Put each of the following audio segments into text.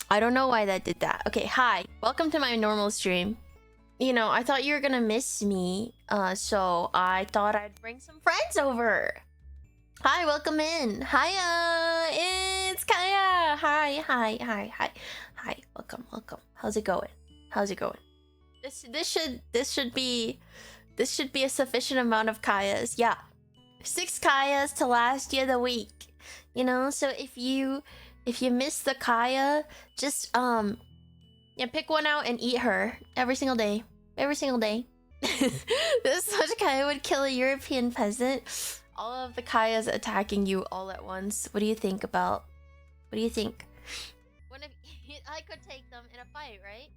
I don't know why that did that. Okay, hi. Welcome to my normal stream. You know, I thought you were gonna miss me, so I thought I'd bring some friends over. Hi, welcome in. Hiya, it's Kaia. Hi. Welcome. How's it going? This should be a sufficient amount of Kaias. Yeah, 6 Kaias to last you the week. You know, so if you miss the Kaia, just pick one out and eat her every single day. This such Kaia would kill a European peasant. All of the Kaias attacking you all at once. What do you think? What do you think? One of I could take them in a fight, right?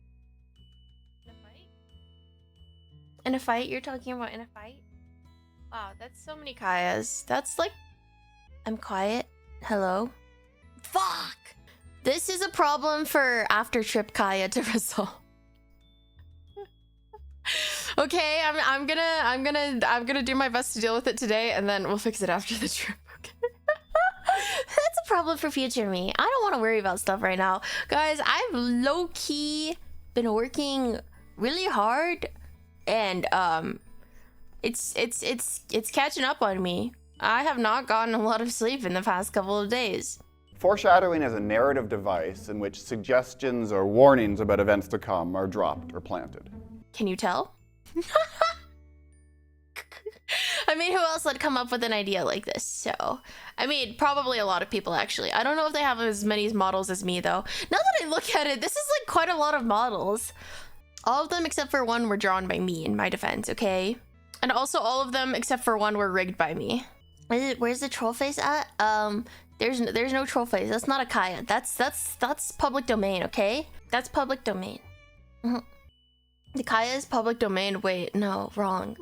In a fight? You're talking about in a fight? Wow, that's so many Kaias. That's like... I'm quiet. Hello? Fuck! This is a problem for after trip Kaia to resolve. Okay, I'm gonna do my best to deal with it today, and then we'll fix it after the trip. Okay. That's a problem for future me. I don't want to worry about stuff right now, guys. I've low key been working really hard, and it's catching up on me. I have not gotten a lot of sleep in the past couple of days. Foreshadowing is a narrative device in which suggestions or warnings about events to come are dropped or planted. Can you tell? I mean, who else would come up with an idea like this? So, I mean, probably a lot of people, actually. I don't know if they have as many models as me, though. Now that I look at it, this is like quite a lot of models. All of them except for one were drawn by me, in my defense, okay? And also all of them except for one were rigged by me. Where's the troll face at? There's no troll face. That's not a Kaia. That's public domain, okay? That's public domain. The Kaia is public domain. Wait, no, wrong.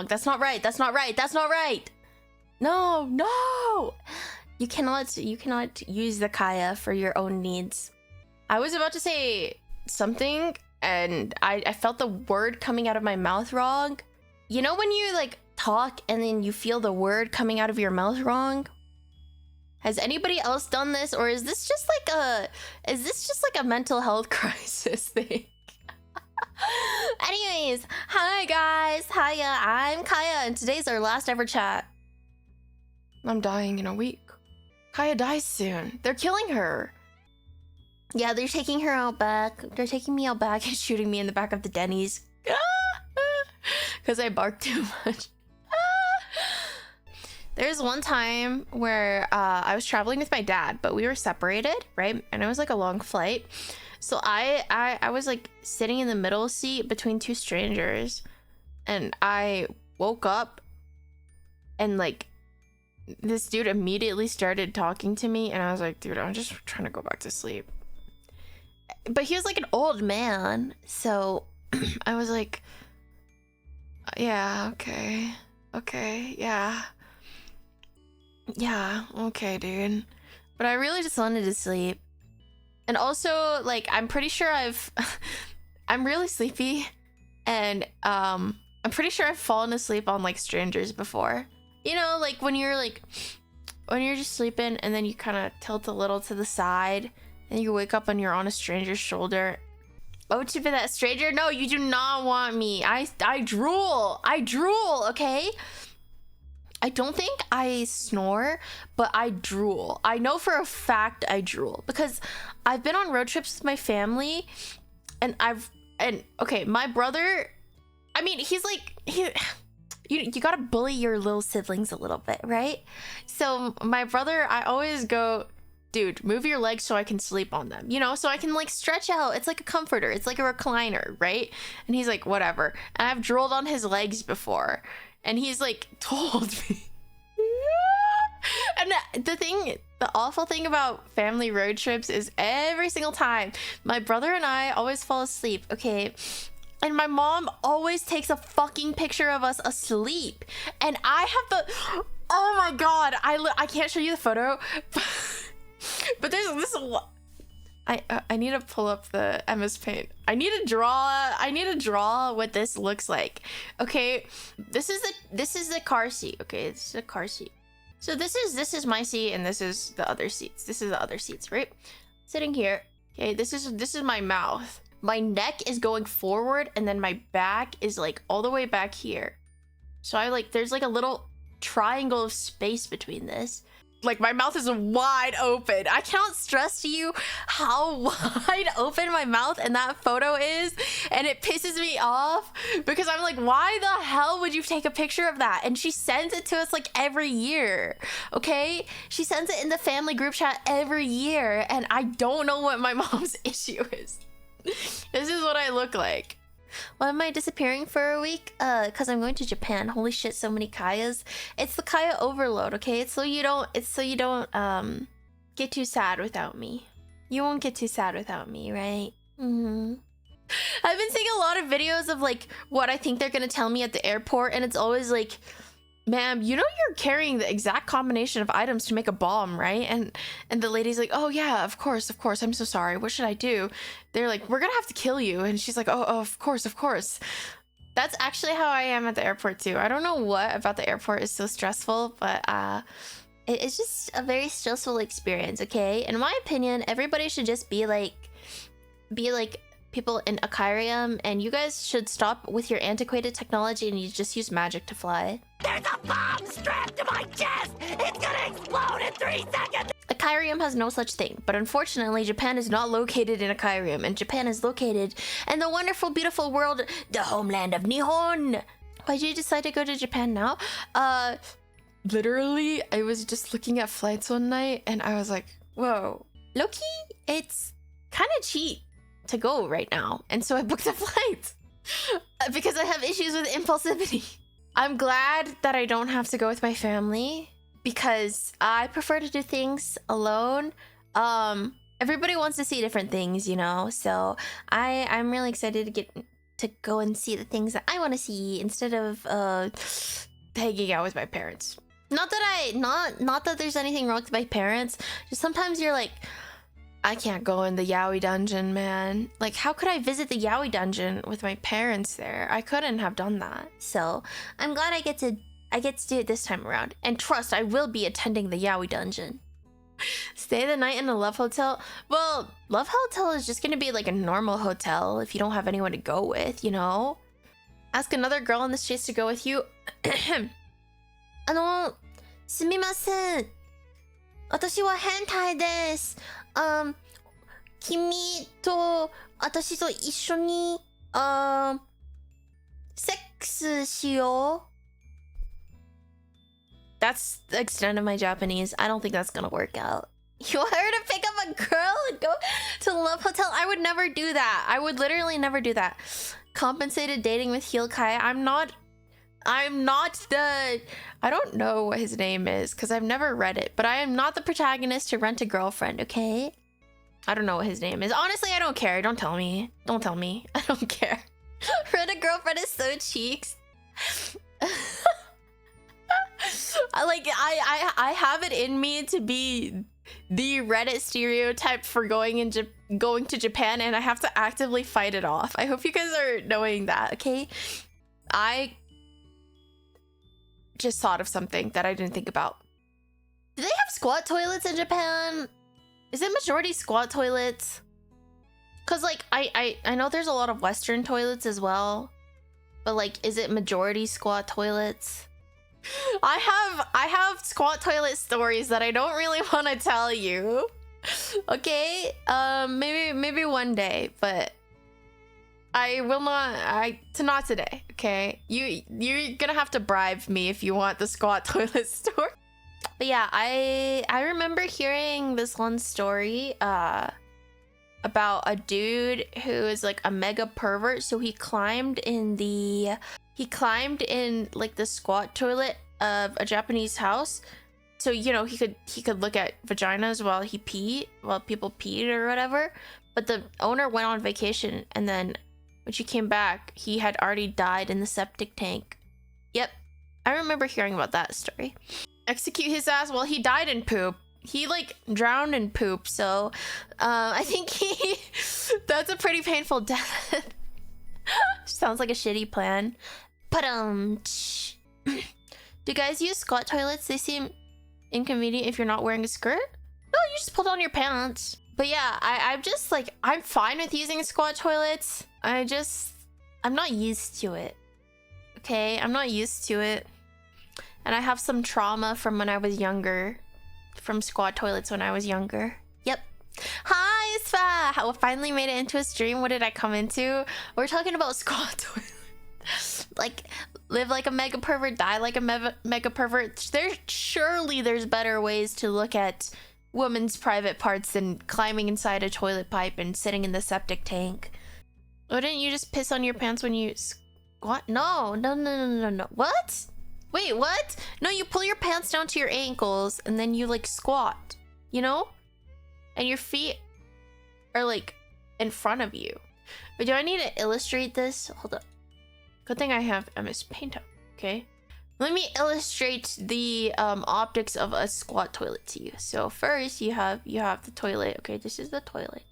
That's not right. No. You cannot use the Kaia for your own needs. I was about to say something and I felt the word coming out of my mouth wrong. You know when you like talk and then you feel the word coming out of your mouth wrong? Has anybody else done this, or is this just like a mental health crisis thing? Anyways, hi guys, hiya, I'm Kaia, and today's our last ever chat. I'm dying in a week. Kaia dies soon. They're killing her. Yeah, they're taking her out back. They're taking me out back and shooting me in the back of the Denny's. Because I barked too much. There's one time where I was traveling with my dad, but we were separated, right? And it was like a long flight. So I was like sitting in the middle seat between 2 strangers, and I woke up and like this dude immediately started talking to me, and I was like, dude, I'm just trying to go back to sleep. But he was like an old man, so I was like, yeah, okay, yeah, okay, dude. But I really just wanted to sleep. And also, like, I'm pretty sure I'm really sleepy, and I'm pretty sure I've fallen asleep on like strangers before. You know, like when you're just sleeping and then you kind of tilt a little to the side and you wake up and you're on a stranger's shoulder. Oh, to be that stranger? No, you do not want me. I drool, okay? I don't think I snore, but I drool. I know for a fact I drool because I've been on road trips with my family, and okay, my brother, I mean, he's like, you gotta bully your little siblings a little bit, right? So my brother, I always go, dude, move your legs so I can sleep on them, you know, so I can like stretch out. It's like a comforter, it's like a recliner, right? And he's like, whatever. And I've drooled on his legs before, and he's like told me. And the awful thing about family road trips is every single time my brother and I always fall asleep, okay? And my mom always takes a fucking picture of us asleep, and I have the, oh my god, I can't show you the photo, but there's this. I need to pull up the MS Paint. I need to draw what this looks like. Okay, this is the car seat. Okay, this is a car seat. So this is my seat, and this is the other seats. This is the other seats, right? Sitting here, Okay, this is my mouth. My neck is going forward, and then my back is like all the way back here. So there's like a little triangle of space between this. Like my mouth is wide open. I cannot stress to you how wide open my mouth in that photo is, and it pisses me off because I'm like, why the hell would you take a picture of that? And she sends it to us like every year, okay? She sends it in the family group chat every year, and I don't know what my mom's issue is. This is what I look like. Why am I disappearing for a week? Cause I'm going to Japan. Holy shit, so many Kaias. It's the Kaia overload, okay? It's so you don't get too sad without me. You won't get too sad without me, right? I've been seeing a lot of videos of like what I think they're gonna tell me at the airport, and it's always like, ma'am, you know you're carrying the exact combination of items to make a bomb, right? And the lady's like, oh yeah, of course, I'm so sorry. What should I do? They're like, we're gonna have to kill you. And she's like, oh, of course. That's actually how I am at the airport too. I don't know what about the airport is so stressful, but it's just a very stressful experience, okay? In my opinion, everybody should just be like people in aquarium, and you guys should stop with your antiquated technology and you just use magic to fly. There's a bomb strapped to my chest! It's gonna explode in 3 seconds! Aquarium has no such thing, but unfortunately Japan is not located in Aquarium, and Japan is located in the wonderful, beautiful world, the homeland of Nihon. Why'd you decide to go to Japan now? Literally, I was just looking at flights one night and I was like, whoa, low-key, it's kind of cheap to go right now. And so I booked a flight because I have issues with impulsivity. I'm glad that I don't have to go with my family because I prefer to do things alone. Everybody wants to see different things, you know, so I'm really excited to go and see the things that I want to see instead of hanging out with my parents. Not that there's anything wrong with my parents, just sometimes you're like, I can't go in the yaoi dungeon, man. Like, how could I visit the yaoi dungeon with my parents there? I couldn't have done that. So I'm glad I get to do it this time around. And trust, I will be attending the yaoi dungeon. Stay the night in a love hotel. Well, love hotel is just gonna be like a normal hotel if you don't have anyone to go with, you know? Ask another girl in the streets to go with you. すみません。私は変態です。君と私と一緒にセックスしよう。That's the extent of my Japanese. I don't think that's gonna work out. You want her to pick up a girl and go to the love hotel? I would never do that. I would literally never do that. Compensated dating with Healkaia. I'm not the... I don't know what his name is because I've never read it, but I am not the protagonist to Rent a Girlfriend, okay? I don't know what his name is. Honestly, I don't care. Don't tell me. Don't tell me. I don't care. Rent a Girlfriend is so cheeks. I have it in me to be the Reddit stereotype for going to Japan, and I have to actively fight it off. I hope you guys are knowing that, okay? I just thought of something that I didn't think about. Do they have squat toilets in Japan? Is it majority squat toilets? Cause like I know there's a lot of Western toilets as well, but like, is it majority squat toilets? I have squat toilet stories that I don't really want to tell you. Okay, maybe one day, but I will not today. Okay, you're gonna have to bribe me if you want the squat toilet story. But yeah, I remember hearing this one story about a dude who is like a mega pervert. So he climbed in like the squat toilet of a Japanese house, so you know he could look at vaginas while people peed or whatever. But the owner went on vacation, and then when she came back, he had already died in the septic tank. Yep, I remember hearing about that story. Execute his ass. Well, he died in poop. He like drowned in poop, so I think that's a pretty painful death. Sounds like a shitty plan. But do guys use squat toilets? They seem inconvenient if you're not wearing a skirt. No, you just pull down your pants. But yeah, I'm just like, I'm fine with using squat toilets. I'm not used to it. Okay, I'm not used to it. And I have some trauma from when I was younger. From squat toilets when I was younger. Yep. Hi, Spa! I finally made it into a stream. What did I come into? We're talking about squat toilets. Like, live like a mega pervert, die like a mega pervert. Surely there's better ways to look at women's private parts than climbing inside a toilet pipe and sitting in the septic tank. Oh, didn't you just piss on your pants when you squat? No. What? Wait, what? No, you pull your pants down to your ankles and then you like squat, you know? And your feet are like in front of you. But do I need to illustrate this? Hold up. Good thing I have MS Paint up, okay? Let me illustrate the optics of a squat toilet to you. So first you have the toilet. Okay, this is the toilet.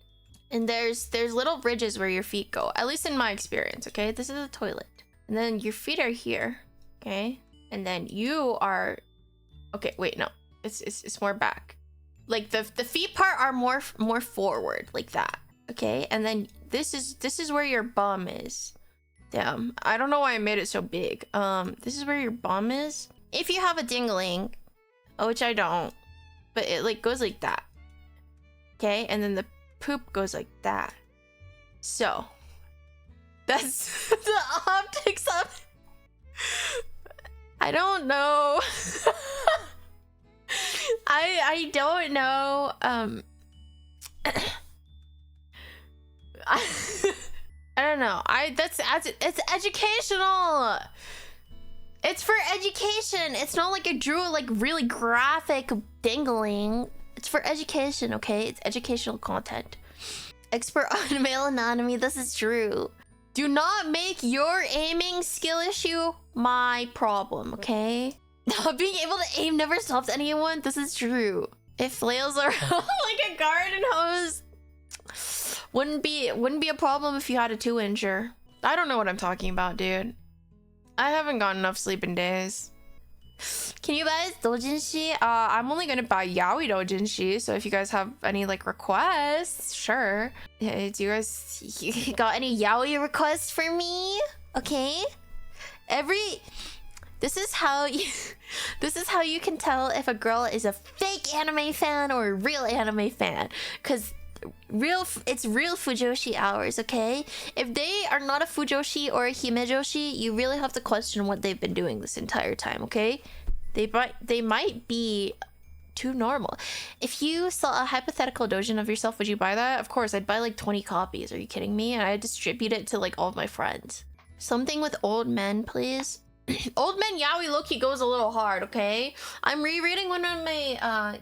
And there's little ridges where your feet go. At least in my experience, okay? This is the toilet. And then your feet are here, okay? And then you are okay, wait, no. It's more back. Like the feet part are more forward, like that. Okay? And then this is where your bum is. Damn, I don't know why I made it so big. This is where your bum is. If you have a dingling, which I don't, but it like goes like that. Okay, and then the poop goes like that. So that's the optics of it. I don't know. I don't know. I don't know. It's educational. It's for education. It's not like I drew like really graphic dingling. It's for education, okay? It's educational content. Expert on male anatomy. This is true. Do not make your aiming skill issue my problem, okay? Not being able to aim never stops anyone. This is true. If flails are like a garden hose, wouldn't be a problem if you had a 2-incher. I don't know what I'm talking about, dude. I haven't got enough sleep in days. Can you guys doujinshi? I'm only gonna buy yaoi doujinshi, so if you guys have any like requests, sure. Yeah, do you guys got any yaoi requests for me? Okay. This is how you can tell if a girl is a fake anime fan or a real anime fan, cause it's real fujoshi hours, okay? If they are not a fujoshi or a himejoshi, you really have to question what they've been doing this entire time, okay? They might be too normal. If you saw a hypothetical doujin of yourself, would you buy that? Of course, I'd buy like 20 copies. Are you kidding me? And I'd distribute it to like all of my friends. Something with old men, please. Old men yaoi low-key goes a little hard, okay? I'm rereading one of my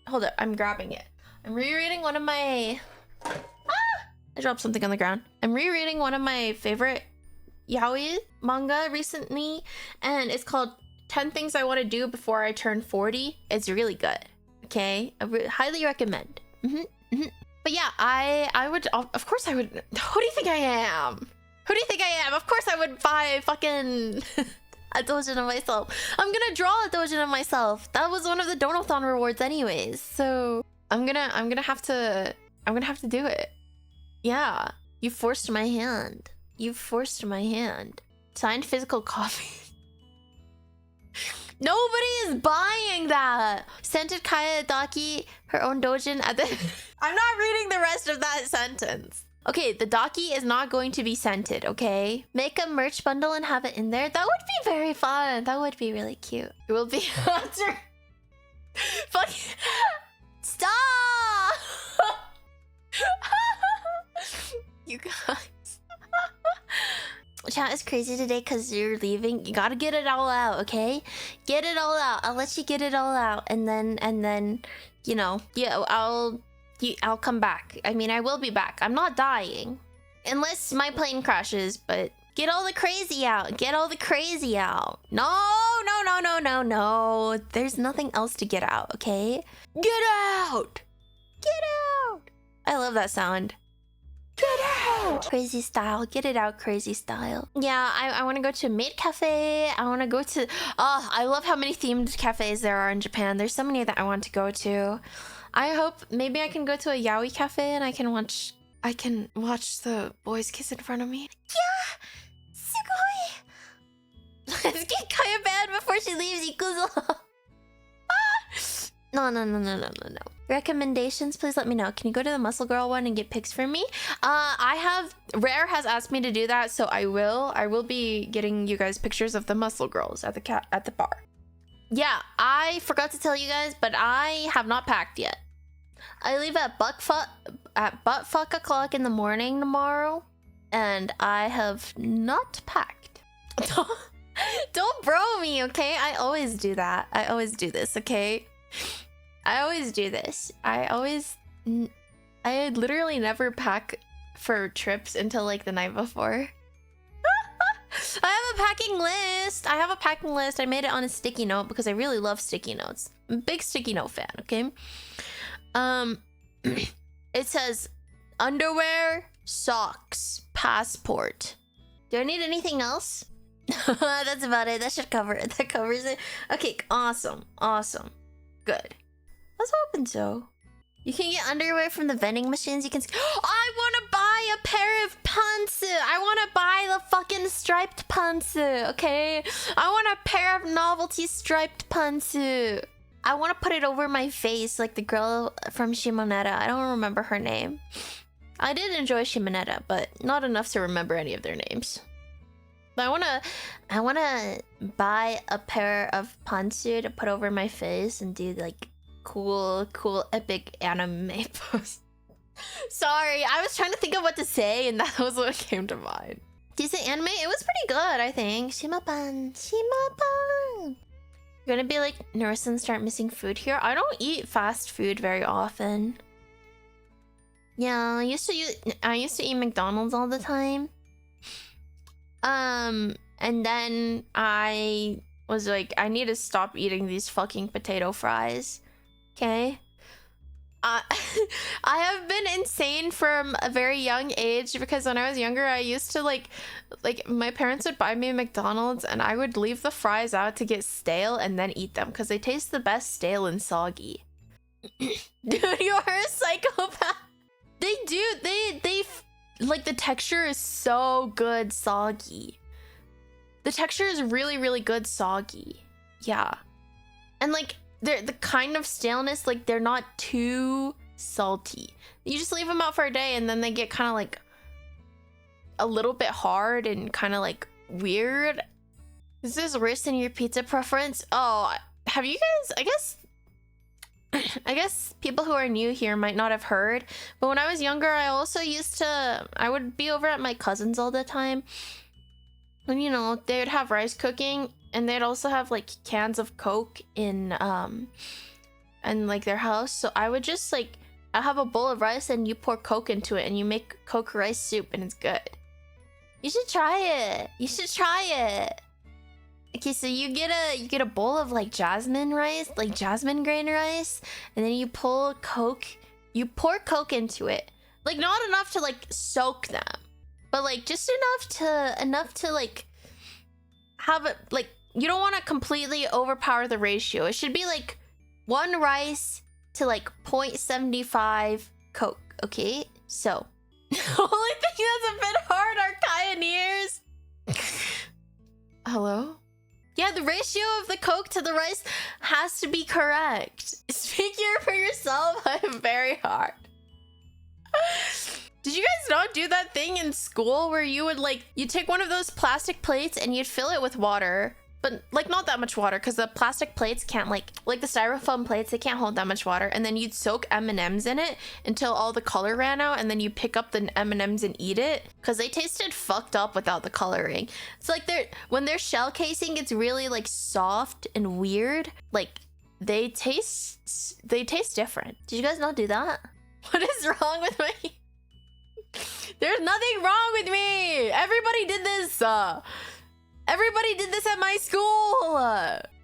hold up, I'm grabbing it. I'm rereading one of my I dropped something on the ground. I'm rereading one of my favorite yaoi manga recently, and it's called 10 Things I Want to Do Before I Turn 40. It's really good, okay? I highly recommend. But yeah, I would, of course I would. Who do you think I am? Who do you think I am? Of course I would buy fucking a doujin of myself. I'm gonna draw a doujin of myself. That was one of the Donathon rewards anyways, so I'm gonna have to do it. Yeah, you forced my hand. You forced my hand. Signed physical copy. Nobody is buying that. Scented Kaia Daki her own doujin at the. I'm not reading the rest of that sentence. Okay, the Daki is not going to be scented, okay? Make a merch bundle and have it in there. That would be very fun. That would be really cute. It will be after. Fuck. Stop! You guys. Chat is crazy today because you're leaving. You gotta get it all out, okay? Get it all out. I'll let you get it all out, and then, you know, yeah, I'll come back. I mean, I will be back. I'm not dying, unless my plane crashes. But get all the crazy out. Get all the crazy out. No. There's nothing else to get out, okay? Get out. Get out. I love that sound. Get out! Crazy style. Get it out, crazy style. Yeah, I want to go to Maid Cafe. I want to go to... Oh, I love how many themed cafes there are in Japan. There's so many that I want to go to. I hope maybe I can go to a yaoi cafe and I can watch the boys kiss in front of me. Yeah! Sugoi! Let's get Kaia banned before she leaves, Ikuzo! No. Recommendations, please let me know. Can you go to the Muscle Girl one and get pics for me? Rare has asked me to do that, so I will be getting you guys pictures of the Muscle Girls at the bar. Yeah, I forgot to tell you guys, but I have not packed yet. I leave at buttfuck o'clock in the morning tomorrow, and I have not packed. Don't bro me, okay? I always do that. I always do this, okay? I always do this. I literally never pack for trips until like the night before. I have a packing list. I made it on a sticky note because I really love sticky notes. I'm a big sticky note fan, okay? It says underwear, socks, passport. Do I need anything else? That's about it. That should cover it. That covers it. Okay, awesome. Good. Let's open so. You can get underwear from the vending machines. You can. I want to buy a pair of pants. I want to buy the fucking striped pants. Okay. I want a pair of novelty striped pants. I want to put it over my face like the girl from Shimonetta. I don't remember her name. I did enjoy Shimonetta, but not enough to remember any of their names. But I wanna buy a pair of pantsu to put over my face and do like cool epic anime pose. Sorry, I was trying to think of what to say and that was what came to mind. Decent anime? It was pretty good, I think. Shimapan. You're gonna be like nurse and start missing food here? I don't eat fast food very often. Yeah, I used to eat McDonald's all the time. And then I was like, I need to stop eating these fucking potato fries. Okay? I have been insane from a very young age because when I was younger, I used to like my parents would buy me McDonald's and I would leave the fries out to get stale and then eat them because they taste the best stale and soggy. Dude, you're a psychopath. They do. They like the texture is so good soggy. The texture is really, really good soggy. Yeah. And like they're the kind of staleness, like they're not too salty. You just leave them out for a day and then they get kind of like a little bit hard and kind of like weird. Is this wrist in your pizza preference? Oh, have you guys, I guess people who are new here might not have heard, but when I was younger, I would be over at my cousin's all the time. And you know, they would have rice cooking and they'd also have like cans of Coke in like their house. So I would just like, I have a bowl of rice and you pour Coke into it and you make Coke rice soup and it's good. You should try it. Okay, so you get a bowl of like jasmine rice, like jasmine grain rice, and then you pour Coke into it. Like not enough to like soak them, but like just enough to like have it, like you don't want to completely overpower the ratio. It should be like 1 rice to like 0.75 Coke, okay? So only thing that's a bit hard are pioneers. Hello? Yeah, the ratio of the Coke to the rice has to be correct. Speak here for yourself. I'm very hard. Did you guys not do that thing in school where you would like, you take one of those plastic plates and you'd fill it with water, but like not that much water because the plastic plates can't like the styrofoam plates, they can't hold that much water, and then you'd soak M&Ms in it until all the color ran out, and then you pick up the M&Ms and eat it because they tasted fucked up without the coloring. It's like when they're shell casing, it's really like soft and weird. Like they taste different. Did you guys not do that? What is wrong with me? There's nothing wrong with me. Everybody did this. Everybody did this at my school.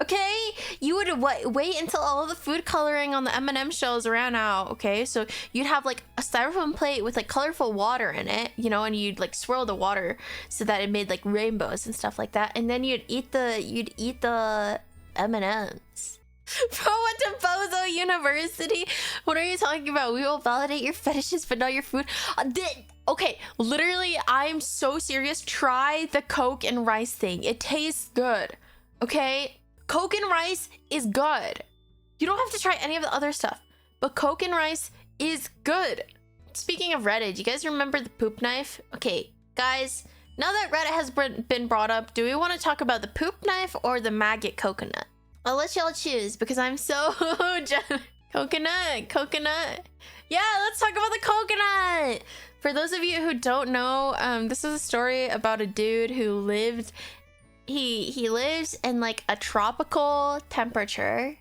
Okay, you would wait until all of the food coloring on the M&M shells ran out. Okay, so you'd have like a styrofoam plate with like colorful water in it, you know, and you'd like swirl the water so that it made like rainbows and stuff like that, and then you'd eat the M&Ms. Bro went to Bozo University. What are you talking about? We will validate your fetishes, but not your food. Okay, literally, I'm so serious. Try the Coke and rice thing. It tastes good. Okay? Coke and rice is good. You don't have to try any of the other stuff, but Coke and rice is good. Speaking of Reddit, you guys remember the poop knife? Okay, guys, now that Reddit has been brought up, do we want to talk about the poop knife or the maggot coconut? I'll let y'all choose because I'm so coconut. Yeah, let's talk about the coconut. For those of you who don't know, this is a story about a dude who lived. He lives in like a tropical temperature,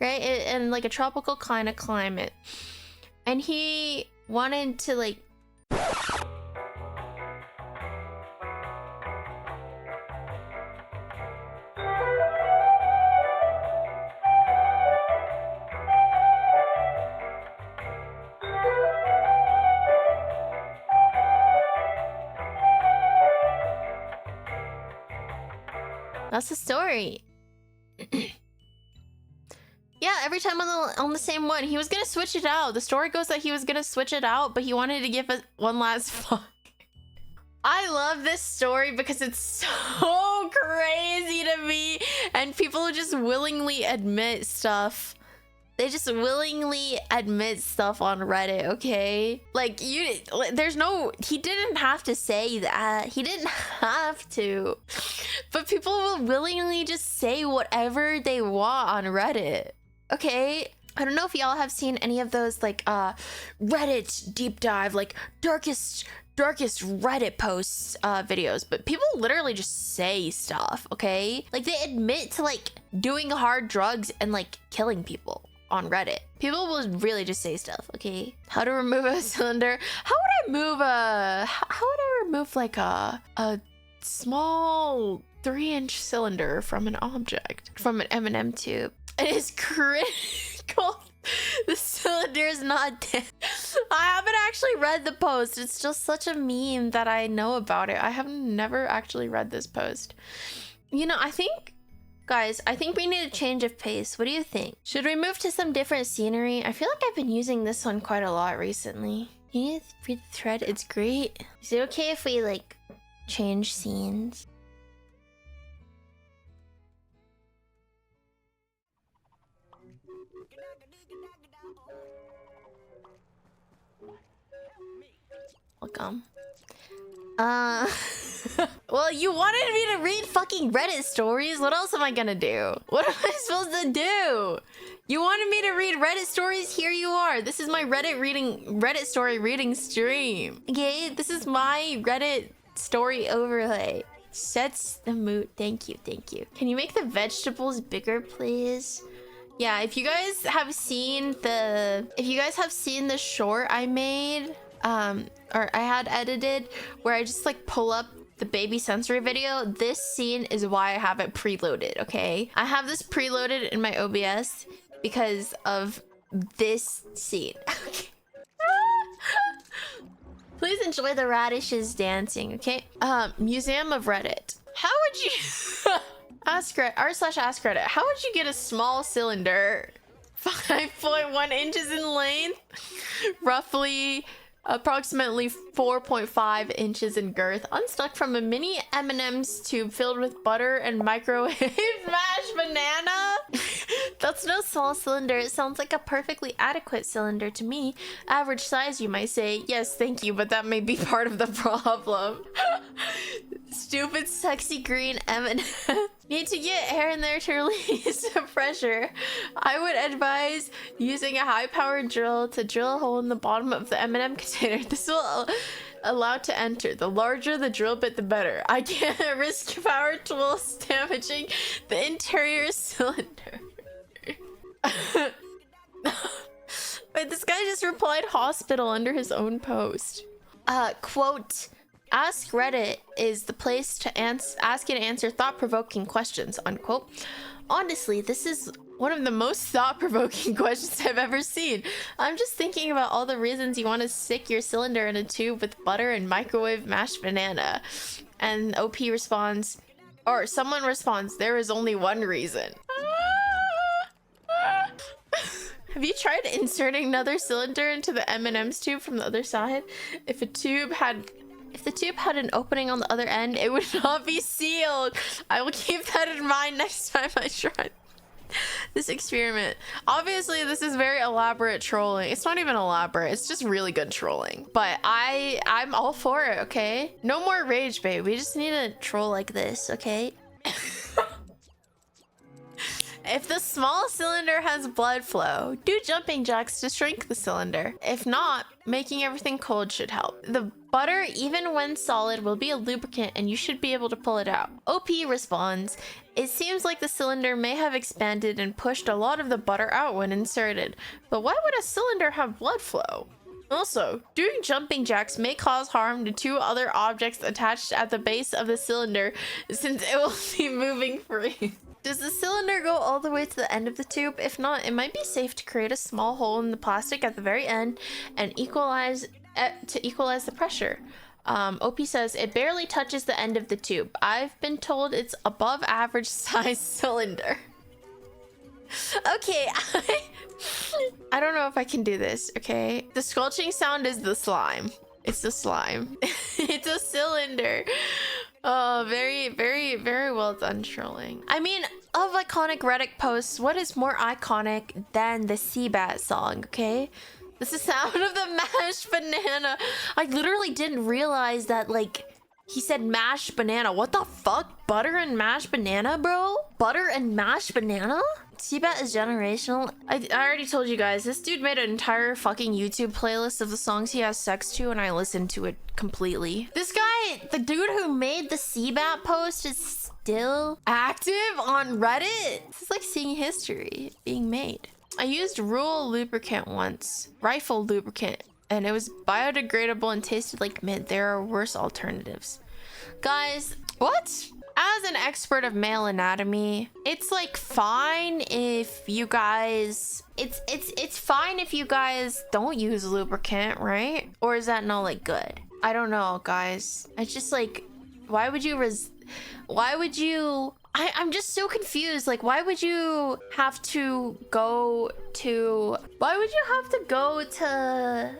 right? In like a tropical kind of climate, and he wanted to like. That's the story. Yeah, every time on the same one, he was gonna switch it out. The story goes that he was gonna switch it out, but he wanted to give it one last fuck. I love this story because it's so crazy to me, and people just willingly admit stuff. They just willingly admit stuff on Reddit, okay? Like, there's no, he didn't have to say that. He didn't have to. But people will willingly just say whatever they want on Reddit, okay? I don't know if y'all have seen any of those, like, Reddit deep dive, like, darkest Reddit posts videos, but people literally just say stuff, okay? Like, they admit to, like, doing hard drugs and, like, killing people on Reddit. People will really just say stuff, okay? How to remove a cylinder? How would I remove like a small 3-inch cylinder from an object, from an M&M tube? It is critical. The cylinder is not dead. I haven't actually read the post. It's just such a meme that I know about it. I have never actually read this post. You know, Guys, I think we need a change of pace. What do you think? Should we move to some different scenery? I feel like I've been using this one quite a lot recently. Can you read the thread? It's great. Is it okay if we, like, change scenes? Welcome. Well, you wanted me to read fucking Reddit stories. What else am I gonna do? What am I supposed to do? You wanted me to read Reddit stories? Here you are. This is my Reddit story reading stream. Okay, this is my Reddit story overlay. Sets the mood. Thank you. Can you make the vegetables bigger, please? Yeah, if you guys have seen the short I made, or I had edited, where I just like pull up the baby sensory video, this scene is why I have it preloaded, okay? I have this preloaded in my OBS because of this scene. Please enjoy the radishes dancing, okay? Museum of Reddit. How would you r/ask Reddit, how would you get a small cylinder 5.1 inches in length, roughly approximately 4.5 inches in girth, unstuck from a mini M&M's tube filled with butter and microwave mashed banana? That's no small cylinder. It sounds like a perfectly adequate cylinder to me. Average size, you might say. Yes, thank you, but that may be part of the problem. Stupid sexy green M&M. Need to get air in there to release the pressure. I would advise using a high-powered drill to drill a hole in the bottom of the M&M container. This will allow to enter. The larger the drill bit, the better. I can't risk power tools damaging the interior cylinder. Wait, this guy just replied hospital under his own post. Quote, Ask Reddit is the place to ask and answer thought-provoking questions, unquote. Honestly, this is one of the most thought-provoking questions I've ever seen. I'm just thinking about all the reasons you want to stick your cylinder in a tube with butter and microwave mashed banana. And OP responds, or someone responds, there is only one reason. Have you tried inserting another cylinder into the M&M's tube from the other side? If the tube had an opening on the other end, it would not be sealed. I will keep that in mind next time I try this experiment. Obviously, this is very elaborate trolling. It's not even elaborate. It's just really good trolling. But I'm all for it, okay? No more rage, babe. We just need a troll like this, okay? If the small cylinder has blood flow, do jumping jacks to shrink the cylinder. If not, making everything cold should help. The butter, even when solid, will be a lubricant and you should be able to pull it out. OP responds, it seems like the cylinder may have expanded and pushed a lot of the butter out when inserted. But why would a cylinder have blood flow? Also, doing jumping jacks may cause harm to two other objects attached at the base of the cylinder since it will be moving free. Does the cylinder go all the way to the end of the tube? If not, it might be safe to create a small hole in the plastic at the very end and equalize the pressure. OP says it barely touches the end of the tube. I've been told it's above average size cylinder. Okay, I don't know if I can do this, okay? The squelching sound is the slime. It's the slime. It's a cylinder. Oh, very, very, very well done trolling. I mean, of iconic Reddit posts, what is more iconic than the Seabat song, okay? This is the sound of the mashed banana. I literally didn't realize that, like, he said mashed banana. What the fuck? Butter and mashed banana, bro? Butter and mashed banana? Seabat is generational. I already told you guys, this dude made an entire fucking YouTube playlist of the songs he has sex to, and I listened to it completely. This guy, the dude who made the Seabat post, is still active on Reddit. This is like seeing history being made. I used Rule lubricant once, rifle lubricant, and it was biodegradable and tasted like mint. There are worse alternatives. Guys, what? As an expert of male anatomy, it's like fine if you guys it's fine if you guys don't use lubricant, right? Or is that not like good? I don't know, guys. It's just like, why would you I'm just so confused. Like, why would you have to go to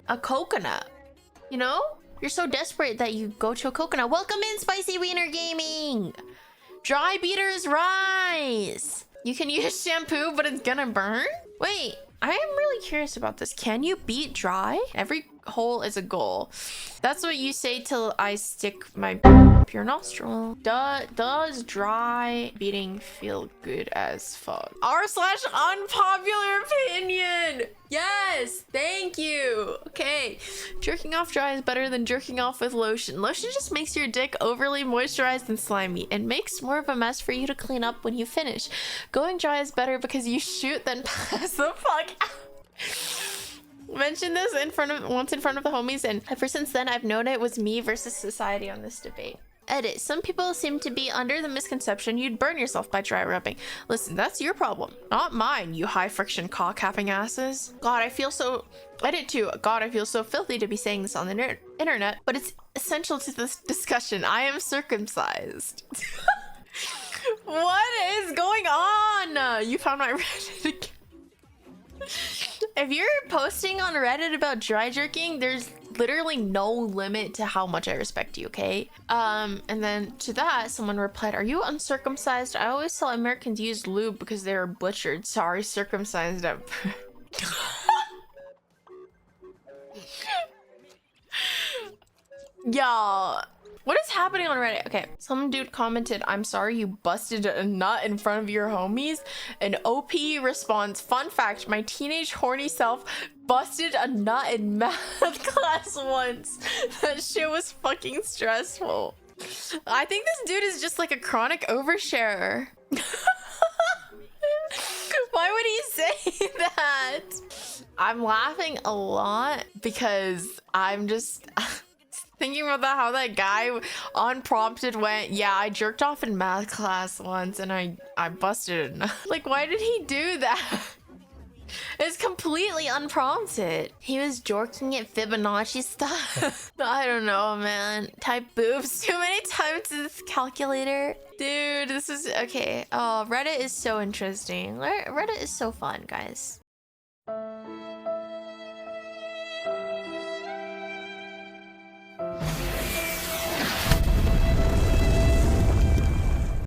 a coconut? You know? You're so desperate that you go to a coconut. Welcome in, Spicy Wiener Gaming! Dry beaters rise! You can use shampoo, but it's gonna burn? Wait, I am really curious about this. Can you beat dry? Every hole is a goal. That's what you say till I stick my up your nostril. Does dry beating feel good as fuck? r/unpopular opinion! Yes, thank you. Okay, jerking off dry is better than jerking off with lotion. Lotion just makes your dick overly moisturized and slimy and makes more of a mess for you to clean up when you finish. Going dry is better because you shoot then pass the fuck out. Mentioned this once in front of the homies, and ever since then I've known it was me versus society on this debate. Edit. Some people seem to be under the misconception you'd burn yourself by dry rubbing. Listen, that's your problem, not mine, you high friction cock having asses. God, I feel so... Edit too. God, I feel so filthy to be saying this on the internet, but it's essential to this discussion. I am circumcised. What is going on? You found my Reddit again. If you're posting on Reddit about dry jerking, there's literally no limit to how much I respect you, okay? And then to that, someone replied, are you uncircumcised? I always tell Americans use lube because they are butchered. Sorry, circumcised at Y'all, what is happening on Reddit? Okay, some dude commented, I'm sorry you busted a nut in front of your homies. And OP responds, fun fact, my teenage horny self busted a nut in math class once. That shit was fucking stressful. I think this dude is just like a chronic oversharer. Why would he say that? I'm laughing a lot because I'm just... thinking about how that guy unprompted went, yeah, I jerked off in math class once and I busted it. Like, why did he do that? It's completely unprompted. He was jorking at Fibonacci stuff. I don't know, man. Type boobs too many times in this calculator. Dude, this is... Okay. Oh, Reddit is so interesting. Reddit is so fun, guys.